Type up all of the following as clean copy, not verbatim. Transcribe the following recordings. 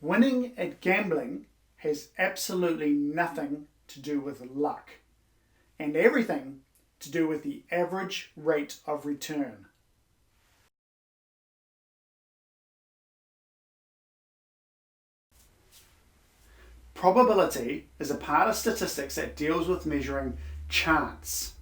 Winning at gambling has absolutely nothing to do with luck and everything to do with the average rate of return. Probability is a part of statistics that deals with measuring chance,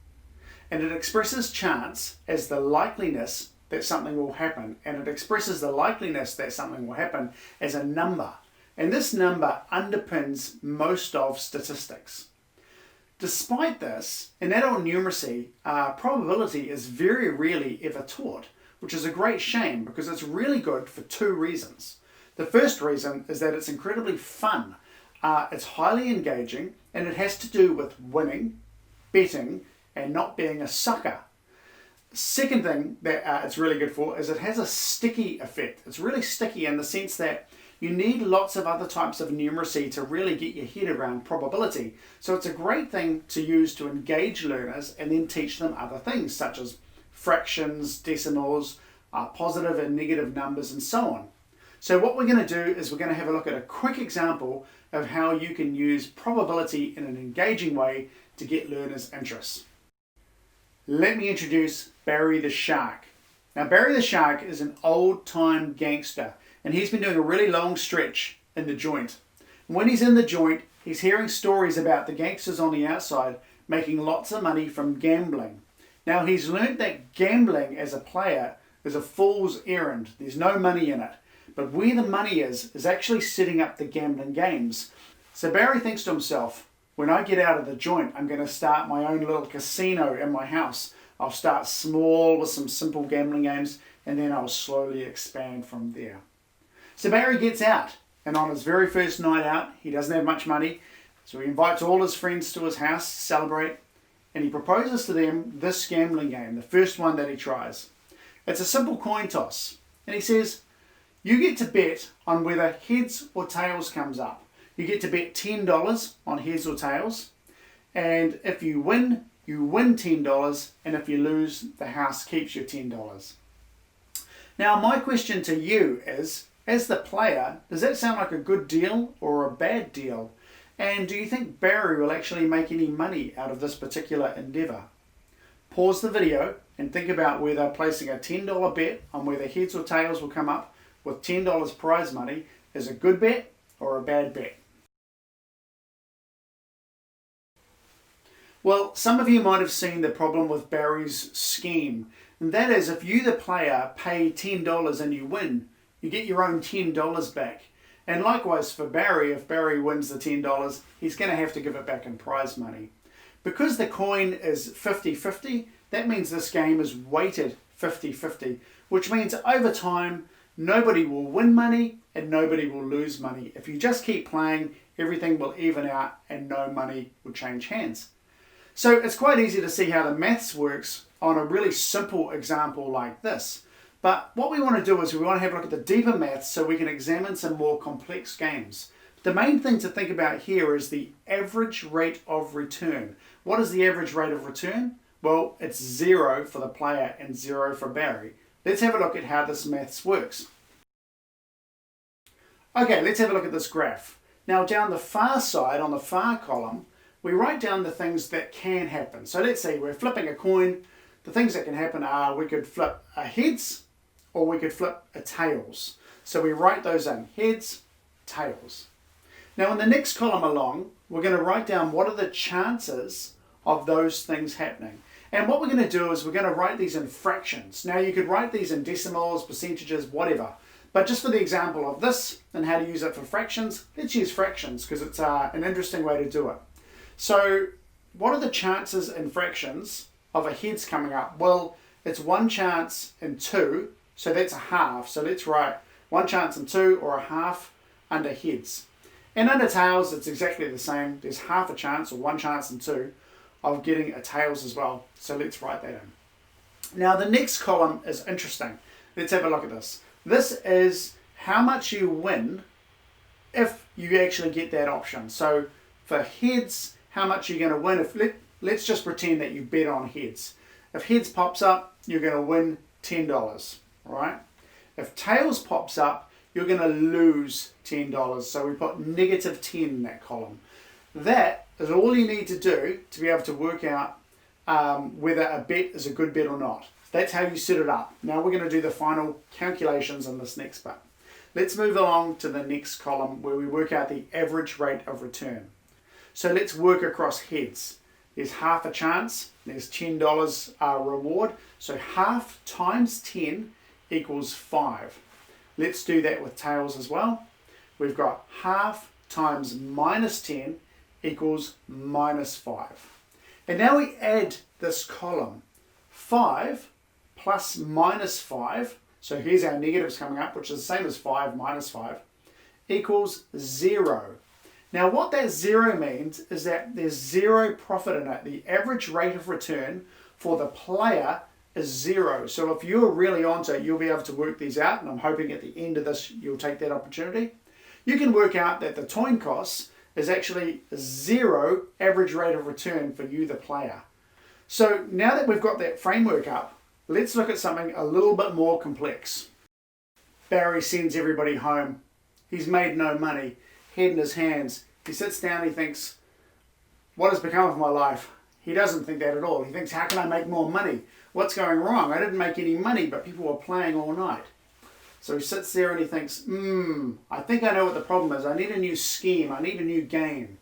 and it expresses chance as the likeliness that something will happen, and it expresses the likeliness that something will happen as a number, and this number underpins most of statistics. Despite this, in adult numeracy, probability is very rarely ever taught, which is a great shame because it's really good for two reasons. The first reason is that it's incredibly fun. It's highly engaging, and it has to do with winning, betting, and not being a sucker. Second thing that it's really good for is it has a sticky effect. It's really sticky in the sense that you need lots of other types of numeracy to really get your head around probability. So it's a great thing to use to engage learners and then teach them other things such as fractions, decimals, positive and negative numbers, and so on. So what we're going to do is we're going to have a look at a quick example of how you can use probability in an engaging way to get learners' interest. Let me introduce Barry the Shark. Now, Barry the Shark is an old-time gangster, and he's been doing a really long stretch in the joint. When he's in the joint, he's hearing stories about the gangsters on the outside making lots of money from gambling. Now, he's learned that gambling as a player is a fool's errand. There's no money in it. But where the money is actually setting up the gambling games. So Barry thinks to himself, when I get out of the joint, I'm going to start my own little casino in my house. I'll start small with some simple gambling games, and then I'll slowly expand from there. So Barry gets out, and on his very first night out, he doesn't have much money, so he invites all his friends to his house to celebrate, and he proposes to them this gambling game, the first one that he tries. It's a simple coin toss, and he says, you get to bet on whether heads or tails comes up. You get to bet $10 on heads or tails, and if you win $10, and if you lose, the house keeps your $10. Now, my question to you is, as the player, does that sound like a good deal or a bad deal? And do you think Barry will actually make any money out of this particular endeavour? Pause the video and think about whether placing a $10 bet on whether heads or tails will come up with $10 prize money is a good bet or a bad bet. Well, some of you might have seen the problem with Barry's scheme, and that is if you, the player, pay $10 and you win, you get your own $10 back. And likewise for Barry, if Barry wins the $10, he's going to have to give it back in prize money. Because the coin is 50-50, that means this game is weighted 50-50, which means over time, nobody will win money and nobody will lose money. If you just keep playing, everything will even out and no money will change hands. So it's quite easy to see how the maths works on a really simple example like this. But what we want to do is we want to have a look at the deeper maths so we can examine some more complex games. The main thing to think about here is the average rate of return. What is the average rate of return? Well, it's 0 for the player and 0 for Barry. Let's have a look at how this maths works. Okay, let's have a look at this graph. Now down the far side, on the far column, we write down the things that can happen. So let's say we're flipping a coin. The things that can happen are we could flip a heads or we could flip a tails. So we write those in, heads, tails. Now in the next column along, we're going to write down what are the chances of those things happening. And what we're going to do is we're going to write these in fractions. Now you could write these in decimals, percentages, whatever. But just for the example of this and how to use it for fractions, let's use fractions because it's an interesting way to do it. So what are the chances in fractions of a heads coming up? Well, it's 1 chance in 2, so that's a half. So let's write 1 chance in 2 or a half under heads. And under tails, it's exactly the same. There's half a chance or 1 chance in 2 of getting a tails as well. So let's write that in. Now the next column is interesting. Let's have a look at this. This is how much you win if you actually get that option. So for heads, how much you're going to win. Let's just pretend that you bet on heads. If heads pops up, you're going to win $10, right? If tails pops up, you're going to lose $10. So we put negative 10 in that column. That is all you need to do to be able to work out whether a bet is a good bet or not. That's how you set it up. Now we're going to do the final calculations in this next bit. Let's move along to the next column where we work out the average rate of return. So let's work across heads. There's half a chance, there's $10 reward. So half times 10 equals 5. Let's do that with tails as well. We've got half times minus 10 equals minus 5. And now we add this column. 5 plus minus 5, so here's our negatives coming up, which is the same as 5 minus 5, equals 0. Now what that 0 means is that there's 0 profit in it. The average rate of return for the player is 0. So if you're really onto it, you'll be able to work these out, and I'm hoping at the end of this you'll take that opportunity. You can work out that the coin cost is actually 0 average rate of return for you, the player. So now that we've got that framework up, let's look at something a little bit more complex. Barry sends everybody home. He's made no money, head in his hands. He sits down, he thinks, what has become of my life? He doesn't think that at all. He thinks, how can I make more money? What's going wrong? I didn't make any money, but people were playing all night. So he sits there and he thinks, I think I know what the problem is. I need a new scheme. I need a new game.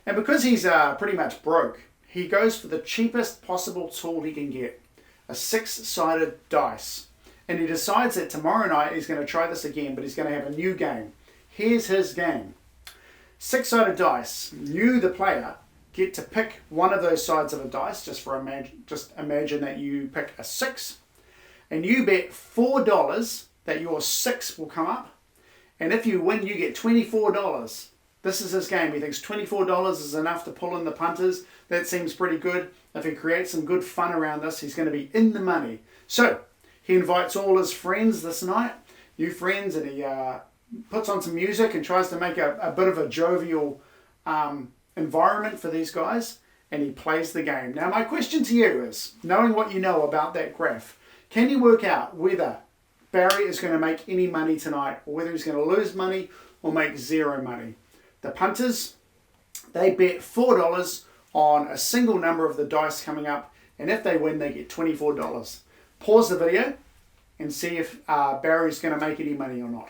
And because he's pretty much broke, he goes for the cheapest possible tool he can get, a 6-sided dice. And he decides that tomorrow night he's going to try this again, but he's going to have a new game. Here's his game. 6-sided dice. You, the player, get to pick one of those sides of a dice. Just imagine that you pick a 6, and you bet $4 that your 6 will come up. And if you win, you get $24. This is his game. He thinks $24 is enough to pull in the punters. That seems pretty good. If he creates some good fun around this, he's going to be in the money. So he invites all his friends this night, new friends, and he puts on some music and tries to make a bit of a jovial environment for these guys, and he plays the game. Now my question to you is, knowing what you know about that graph, can you work out whether Barry is going to make any money tonight, or whether he's going to lose money or make 0 money? The punters, they bet $4 on a single number of the dice coming up, and if they win, they get $24. Pause the video and see if Barry's going to make any money or not.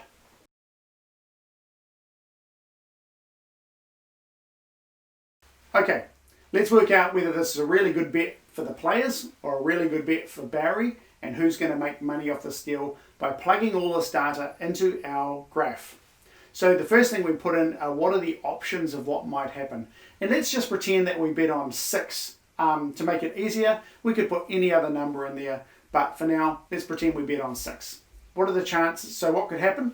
Okay, let's work out whether this is a really good bet for the players or a really good bet for Barry, and who's going to make money off this deal by plugging all this data into our graph. So the first thing we put in are what are the options of what might happen. And let's just pretend that we bet on 6. To make it easier, we could put any other number in there, but for now, let's pretend we bet on 6. What are the chances? So what could happen?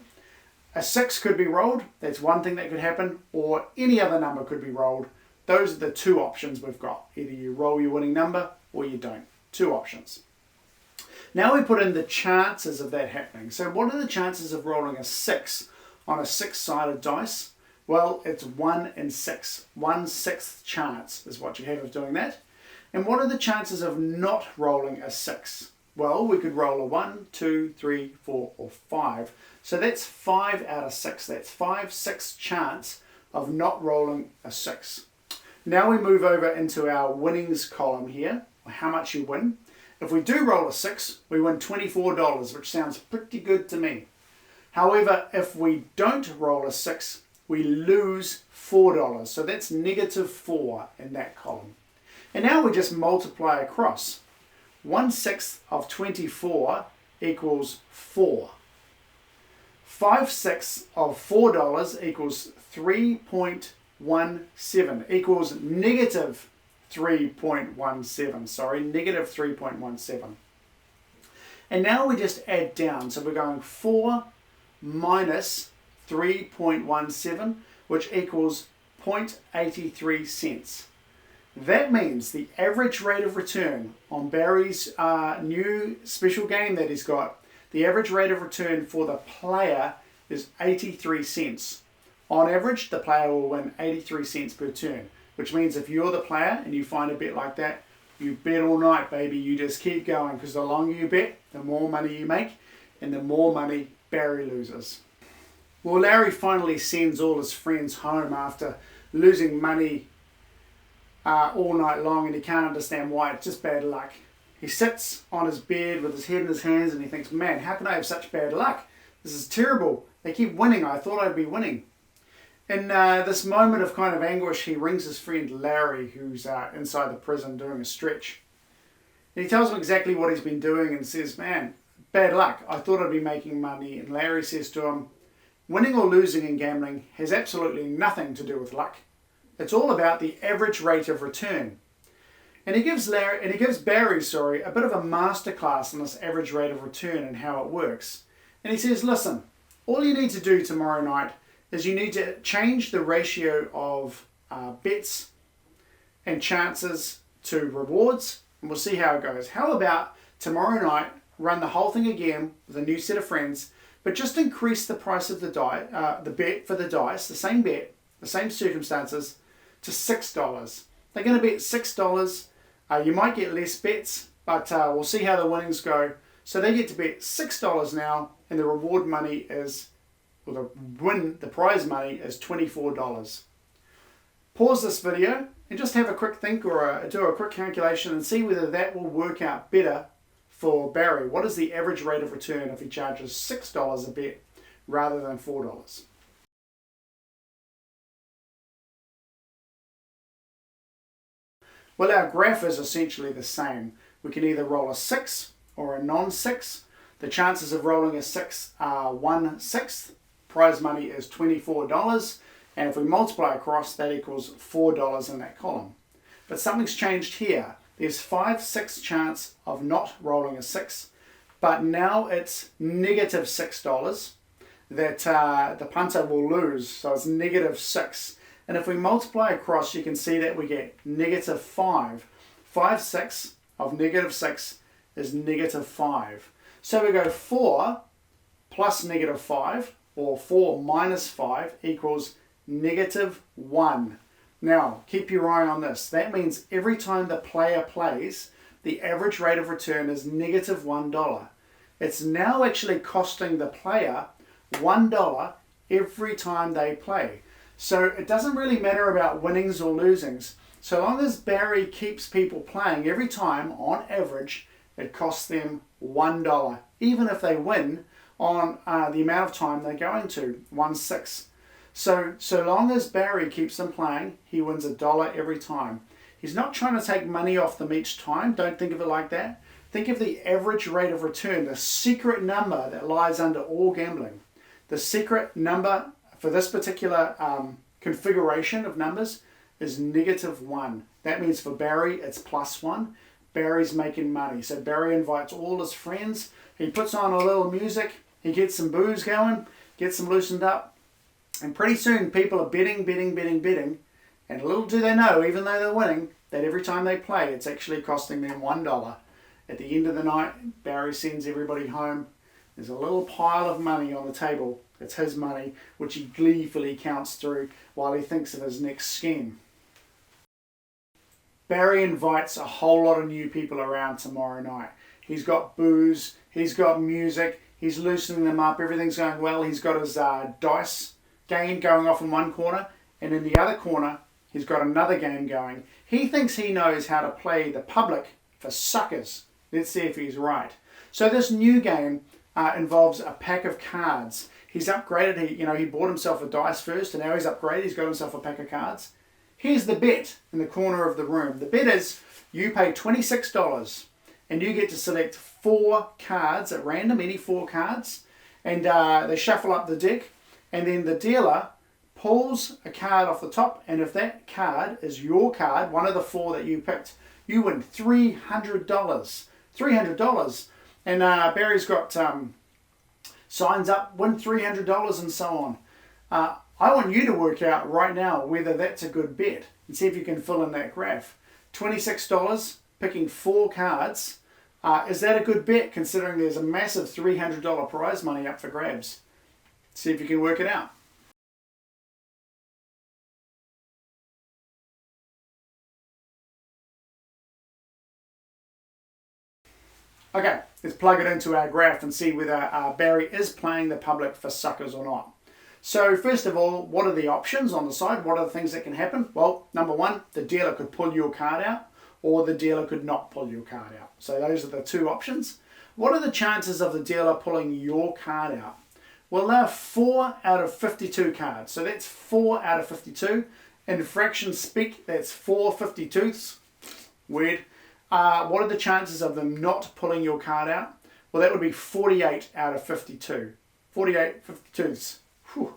A 6 could be rolled, that's one thing that could happen, or any other number could be rolled. Those are the 2 options we've got. Either you roll your winning number or you don't. 2 options. Now we put in the chances of that happening. So what are the chances of rolling a 6 on a 6-sided dice? Well, it's 1 in 6. 1/6 chance is what you have of doing that. And what are the chances of not rolling a 6? Well, we could roll a 1, 2, 3, 4, or 5. So that's 5 out of 6. That's 5/6 chance of not rolling a 6. Now we move over into our winnings column here, how much you win. If we do roll a 6, we win $24, which sounds pretty good to me. However, if we don't roll a 6, we lose $4. So that's -4 in that column. And now we just multiply across. 1/6 of 24 equals 4. 5/6 of $4 equals 3.17 equals -3.17. Sorry, -3.17. And now we just add down. So we're going 4 minus 3.17, which equals 0.83 cents. That means the average rate of return on Barry's new special game that he's got, the average rate of return for the player is 83 cents. On average, the player will win 83 cents per turn, which means if you're the player and you find a bet like that, you bet all night, baby. You just keep going, because the longer you bet, the more money you make, and the more money Barry loses. Well, Larry finally sends all his friends home after losing money all night long, and he can't understand why. It's just bad luck. He sits on his bed with his head in his hands and he thinks, man, how can I have such bad luck? This is terrible. They keep winning. I thought I'd be winning. In this moment of kind of anguish, he rings his friend Larry, who's inside the prison doing a stretch. And he tells him exactly what he's been doing and says, man, bad luck. I thought I'd be making money. And Larry says to him, winning or losing in gambling has absolutely nothing to do with luck. It's all about the average rate of return. And he gives Barry, a bit of a masterclass on this average rate of return and how it works. And he says, listen, all you need to do tomorrow night is you need to change the ratio of bets and chances to rewards, and we'll see how it goes. How about tomorrow night, run the whole thing again with a new set of friends, but just increase the price of the bet for the dice, the same bet, the same circumstances, to $6. They're going to bet $6. You might get less bets, but we'll see how the winnings go. So they get to bet $6 now, and the reward money is, or the prize money is $24. Pause this video and just have a quick think or do a quick calculation and see whether that will work out better for Barry. What is the average rate of return if he charges $6 a bet rather than $4? Well, our graph is essentially the same. We can either roll a 6 or a non-6. The chances of rolling a 6 are 1/6. Prize money is $24. And if we multiply across, that equals $4 in that column. But something's changed here. There's 5/6 chance of not rolling a 6. But now it's negative $6 that the punter will lose. So it's negative 6. And if we multiply across, you can see that we get negative 5. 5/6 of negative 6 is negative 5. So we go 4 plus negative 5, or 4 minus 5, equals negative 1. Now, keep your eye on this. That means every time the player plays, the average rate of return is negative $1. It's now actually costing the player $1 every time they play. So it doesn't really matter about winnings or losings. So long as Barry keeps people playing, every time, on average, it costs them $1, even if they win on the amount of time they're going to, 1/6. So long as Barry keeps them playing, he wins $1 every time. He's not trying to take money off them each time. Don't think of it like that. Think of the average rate of return, the secret number that lies under all gambling. The secret number for this particular configuration of numbers is negative 1. That means for Barry, it's +1. Barry's making money. So Barry invites all his friends. He puts on a little music. He gets some booze going, gets them loosened up. And pretty soon people are betting. And little do they know, even though they're winning, that every time they play, it's actually costing them $1. At the end of the night, Barry sends everybody home. There's a little pile of money on the table. It's his money, which he gleefully counts through while he thinks of his next scheme. Barry invites a whole lot of new people around tomorrow night. He's got booze, he's got music, he's loosening them up, everything's going well. He's got his dice game going off in one corner, and in the other corner, he's got another game going. He thinks he knows how to play the public for suckers. Let's see if he's right. So this new game involves a pack of cards. He's upgraded. He bought himself a dice first, and now he's upgraded. He's got himself a pack of cards. Here's the bet in the corner of the room. The bet is you pay $26, and you get to select 4 cards at random, any 4 cards, and they shuffle up the deck, and then the dealer pulls a card off the top, and if that card is your card, one of the 4 that you picked, you win $300. $300. And Barry's got signs up, win $300 and so on. I want you to work out right now whether that's a good bet and see if you can fill in that graph. $26, picking 4 cards. Is that a good bet considering there's a massive $300 prize money up for grabs? See if you can work it out. Okay, let's plug it into our graph and see whether Barry is playing the public for suckers or not. So first of all, what are the options on the side? What are the things that can happen? Well, number one, the dealer could pull your card out, or the dealer could not pull your card out. So those are the two options. What are the chances of the dealer pulling your card out? Well, there are 4 out of 52 cards. So that's 4 out of 52. In fraction speak, that's 4 52ths. Weird. What are the chances of them not pulling your card out? Well, that would be 48 out of 52. 48 52ths. Whew.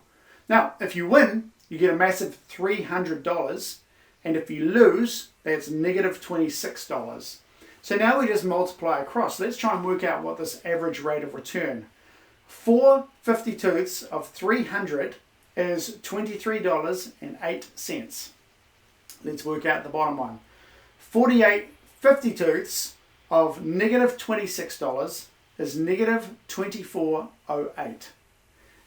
Now, if you win, you get a massive $300. And if you lose, that's negative $26. So now we just multiply across. Let's try and work out what this average rate of return. 4 52ths of 300 is $23.08. Let's work out the bottom one. 48 52ths of negative $26 is negative $24.08.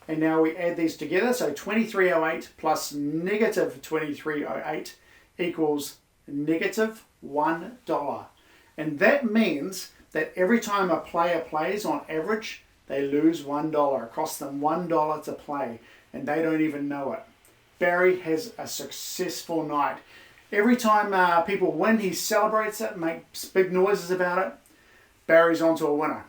And now we add these together. So $23.08 plus negative $23.08 equals negative $1. And that means that every time a player plays, on average, they lose $1. It costs them $1 to play, and they don't even know it. Barry has a successful night. Every time people win, he celebrates it, makes big noises about it. Barry's on to a winner.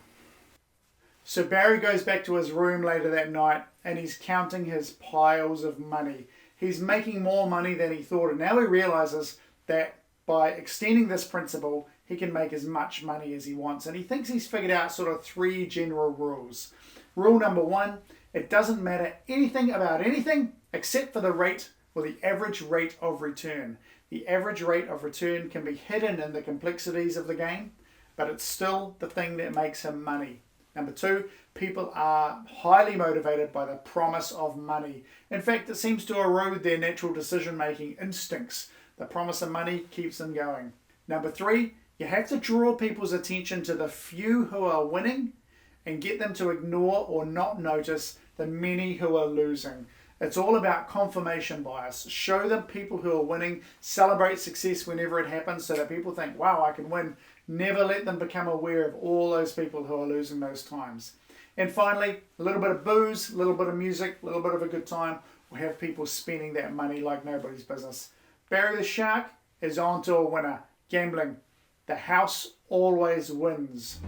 So Barry goes back to his room later that night, and he's counting his piles of money. He's making more money than he thought, and now he realizes that by extending this principle, he can make as much money as he wants. And he thinks he's figured out sort of 3 general rules. Rule number 1, it doesn't matter anything about anything except for the rate or the average rate of return. The average rate of return can be hidden in the complexities of the game, but it's still the thing that makes him money. Number 2, people are highly motivated by the promise of money. In fact, it seems to erode their natural decision-making instincts. The promise of money keeps them going. Number 3, you have to draw people's attention to the few who are winning and get them to ignore or not notice the many who are losing. It's all about confirmation bias. Show them people who are winning, celebrate success whenever it happens so that people think, wow, I can win. Never let them become aware of all those people who are losing those times. And finally, a little bit of booze, a little bit of music, a little bit of a good time will have people spending that money like nobody's business. Barry the Shark is on to a winner. Gambling. The house always wins.